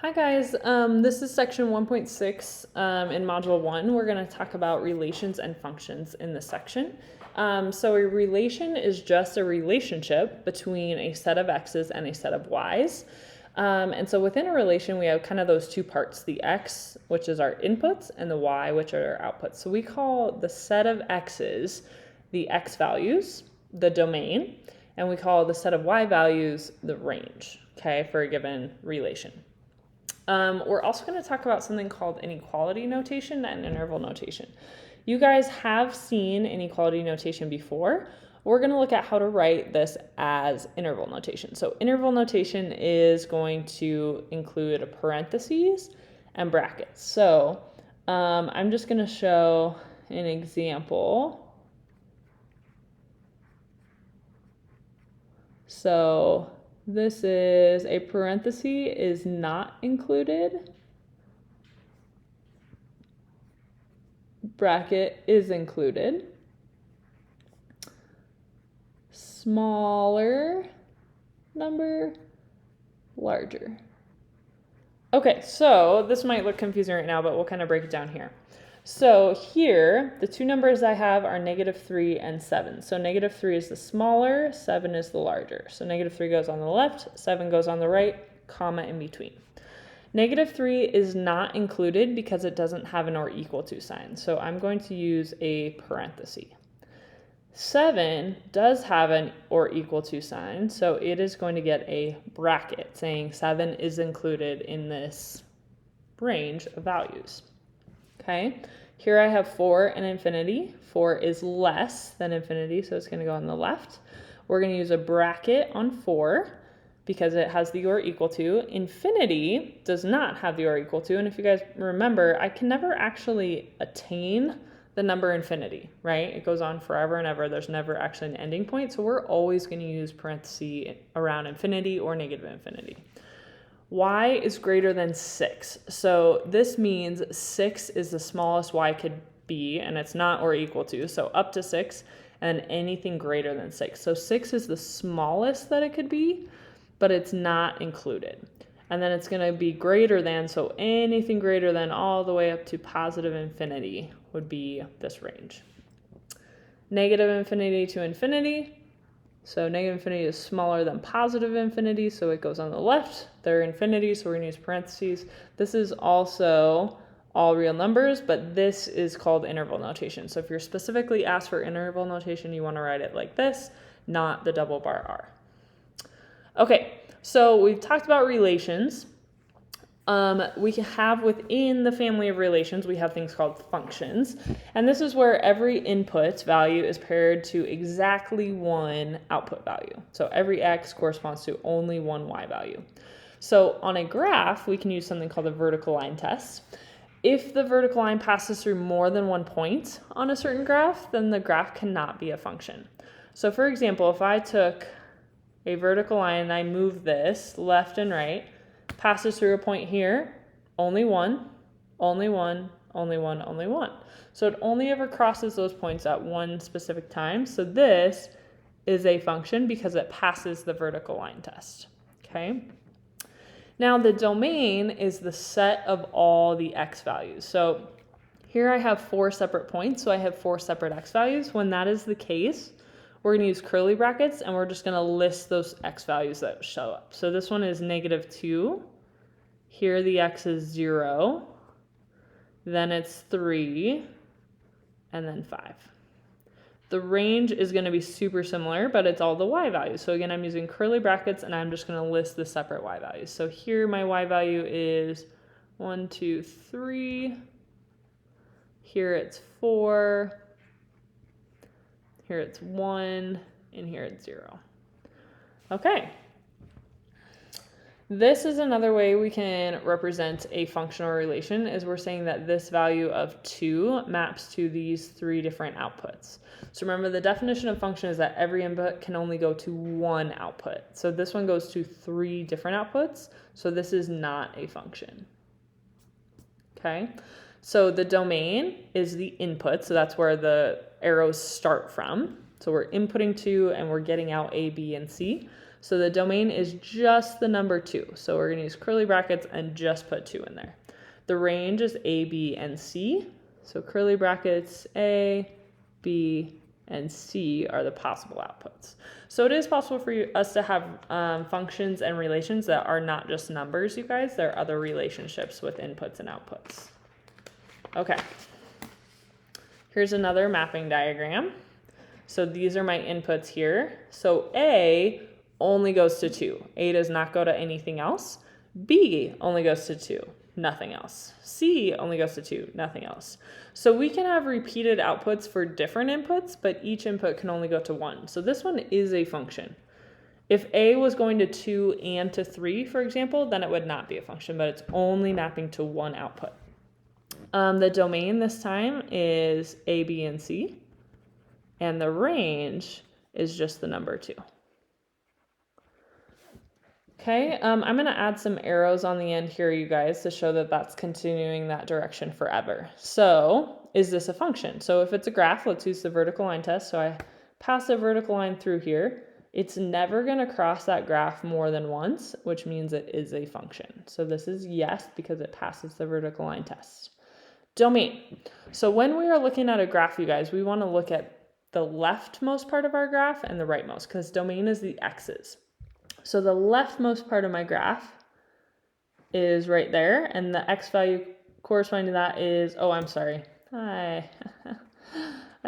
Hi guys, this is section 1.6 in module 1. We're going to talk about relations and functions in this section. So a relation is just a relationship between a set of x's and a set of y's. And so within a relation, we have kind of those two parts, the x, which is our inputs, and the y, which are our outputs. So we call the set of x's the x values, the domain, and we call the set of y values the range, okay, for a given relation. We're also going to talk about something called inequality notation and interval notation. You guys have seen inequality notation before. We're going to look at how to write this as interval notation. So interval notation is going to include a parentheses and brackets. So I'm just going to show an example. So this is a parenthesis is not included. Bracket is included. Smaller number, larger. Okay, so this might look confusing right now, but we'll kind of break it down here. So here, the two numbers I have are -3 and 7. So -3 is the smaller, 7 is the larger. So -3 goes on the left, 7 goes on the right, comma in between. -3 is not included because it doesn't have an or equal to sign. So I'm going to use a parenthesis. 7 does have an or equal to sign, so it is going to get a bracket saying 7 is included in this range of values. Okay, here I have 4 and infinity. 4 is less than infinity, so it's going to go on the left. We're going to use a bracket on 4 because it has the or equal to. Infinity does not have the or equal to, and if you guys remember, I can never actually attain the number infinity, right? It goes on forever and ever. There's never actually an ending point, so we're always going to use parentheses around infinity or negative infinity. Y is greater than 6. So this means 6 is the smallest y could be, and it's not or equal to, so up to 6, and anything greater than 6. So 6 is the smallest that it could be, but it's not included. And then it's going to be greater than, so anything greater than all the way up to positive infinity would be this range. Negative infinity to infinity. So negative infinity is smaller than positive infinity, so it goes on the left. They're infinity, so we're going to use parentheses. This is also all real numbers, but this is called interval notation. So if you're specifically asked for interval notation, you want to write it like this, not the double bar R. Okay, so we've talked about relations. We have within the family of relations, we have things called functions. And this is where every input value is paired to exactly one output value. So every x corresponds to only one y value. So on a graph, we can use something called the vertical line test. If the vertical line passes through more than one point on a certain graph, then the graph cannot be a function. So for example, if I took a vertical line and I move this left and right, passes through a point here, only one, only one, only one, only one. So it only ever crosses those points at one specific time. So this is a function because it passes the vertical line test, okay? Now the domain is the set of all the x values. So here I have 4 separate points, so I have 4 separate x values. When that is the case, we're going to use curly brackets, and we're just going to list those x values that show up. So this one is -2. Here the x is 0. Then it's 3. And then 5. The range is going to be super similar, but it's all the y values. So again, I'm using curly brackets, and I'm just going to list the separate y values. So here my y value is 1, 2, 3. Here it's 4. Here it's 1, and here it's 0. Okay. This is another way we can represent a function or relation, is we're saying that this value of 2 maps to these 3 different outputs. So remember, the definition of function is that every input can only go to one output. So this one goes to 3 different outputs, so this is not a function. Okay? So the domain is the input, so that's where the arrows start from. So we're inputting 2 and we're getting out A, B, and C. So the domain is just the number 2. So we're going to use curly brackets and just put 2 in there. The range is A, B, and C. So curly brackets, A, B, and C are the possible outputs. So it is possible for us to have functions and relations that are not just numbers, you guys. There are other relationships with inputs and outputs. Okay. Here's another mapping diagram. So these are my inputs here. So A only goes to 2. A does not go to anything else. B only goes to 2, nothing else. C only goes to 2, nothing else. So we can have repeated outputs for different inputs, but each input can only go to 1. So this one is a function. If A was going to 2 and to 3, for example, then it would not be a function, but it's only mapping to one output. The domain this time is A, B, and C, and the range is just the number 2. Okay, I'm going to add some arrows on the end here, you guys, to show that that's continuing that direction forever. So, is this a function? So if it's a graph, let's use the vertical line test. So I pass a vertical line through here. It's never going to cross that graph more than once, which means it is a function. So this is yes, because it passes the vertical line test. Domain. So when we are looking at a graph, you guys, we want to look at the leftmost part of our graph and the rightmost, because domain is the x's. So the leftmost part of my graph is right there, and the x value corresponding to that is, oh, I'm sorry. I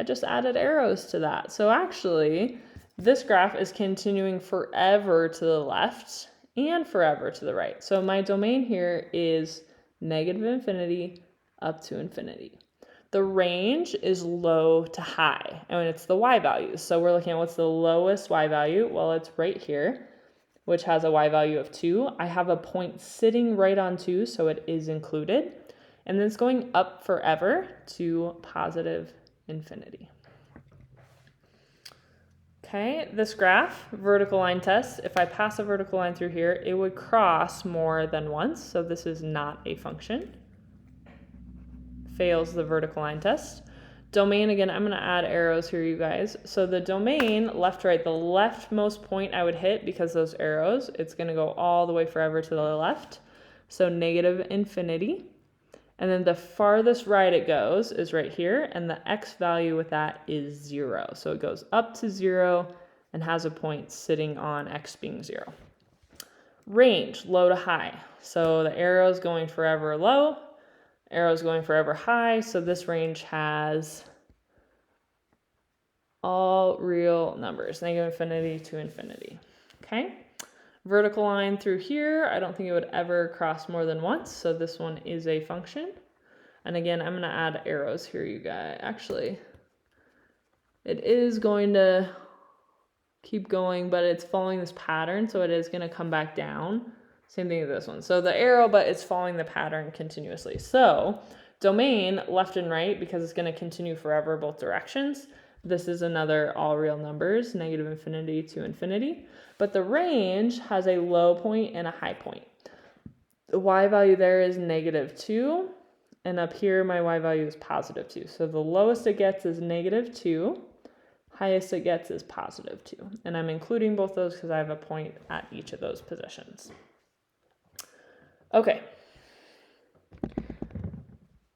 just added arrows to that. So actually, this graph is continuing forever to the left and forever to the right. So my domain here is negative infinity up to infinity. The range is low to high, and it's the y values. So we're looking at what's the lowest y value. Well, it's right here, which has a y value of 2. I have a point sitting right on 2, so it is included. And then it's going up forever to positive infinity. Okay, this graph, vertical line test, if I pass a vertical line through here, it would cross more than once, so this is not a function. Fails the vertical line test. Domain, again, I'm going to add arrows here, you guys. So the domain, left, right, the leftmost point I would hit, because those arrows, it's going to go all the way forever to the left. So negative infinity. And then the farthest right it goes is right here, and the x value with that is 0. So it goes up to 0 and has a point sitting on x being 0. Range, low to high. So the arrow's going forever low, arrow's going forever high, so this range has all real numbers, negative infinity to infinity. Okay, vertical line through here, I don't think it would ever cross more than once, so this one is a function. And again, I'm going to add arrows here, you guys. Actually, it is going to keep going, but it's following this pattern, so it is going to come back down. Same thing with this one. So the arrow, but it's following the pattern continuously. So domain, left and right, because it's going to continue forever both directions. This is another all real numbers, negative infinity to infinity. But the range has a low point and a high point. The y value there is negative 2. And up here, my y value is positive 2. So the lowest it gets is negative 2. Highest it gets is positive 2. And I'm including both those because I have a point at each of those positions. Okay.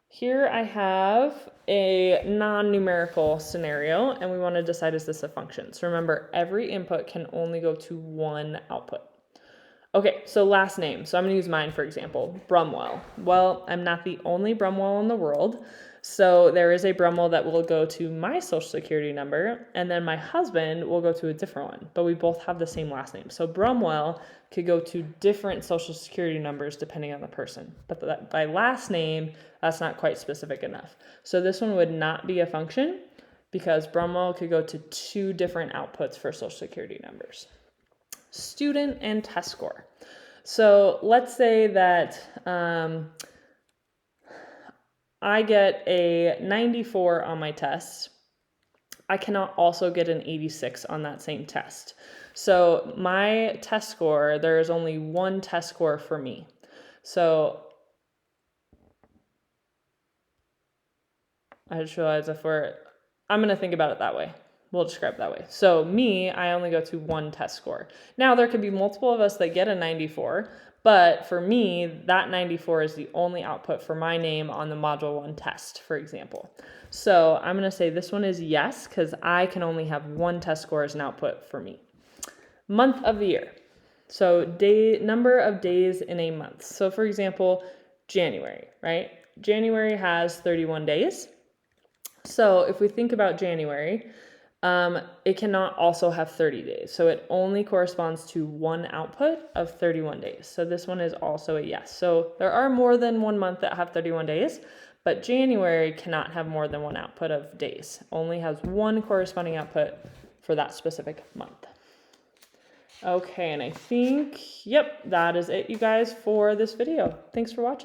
Here I have a non-numerical scenario, and we want to decide, is this a function? So remember, every input can only go to one output. Okay, so last name. So I'm going to use mine, for example, Brumwell. Well, I'm not the only Brumwell in the world. So there is a Brumwell that will go to my social security number, and then my husband will go to a different one, but we both have the same last name. So Brumwell could go to different social security numbers depending on the person, but by last name, that's not quite specific enough. So this one would not be a function because Brumwell could go to 2 different outputs for social security numbers. Student and test score. So let's say that I get a 94 on my test. I cannot also get an 86 on that same test. So my test score, there is only one test score for me. So I just realized I'm going to think about it that way. we'll describe it that way. So me, I only go to one test score. Now there could be multiple of us that get a 94, but for me, that 94 is the only output for my name on the Module 1 test, for example. So I'm going to say this one is yes, because I can only have one test score as an output for me. Month of the year. So number of days in a month. So for example, January, right? January has 31 days. So if we think about January, it cannot also have 30 days. So it only corresponds to one output of 31 days. So this one is also a yes. So there are more than 1 month that have 31 days, but January cannot have more than one output of days. Only has one corresponding output for that specific month. Okay, and I think, yep, that is it, you guys, for this video. Thanks for watching.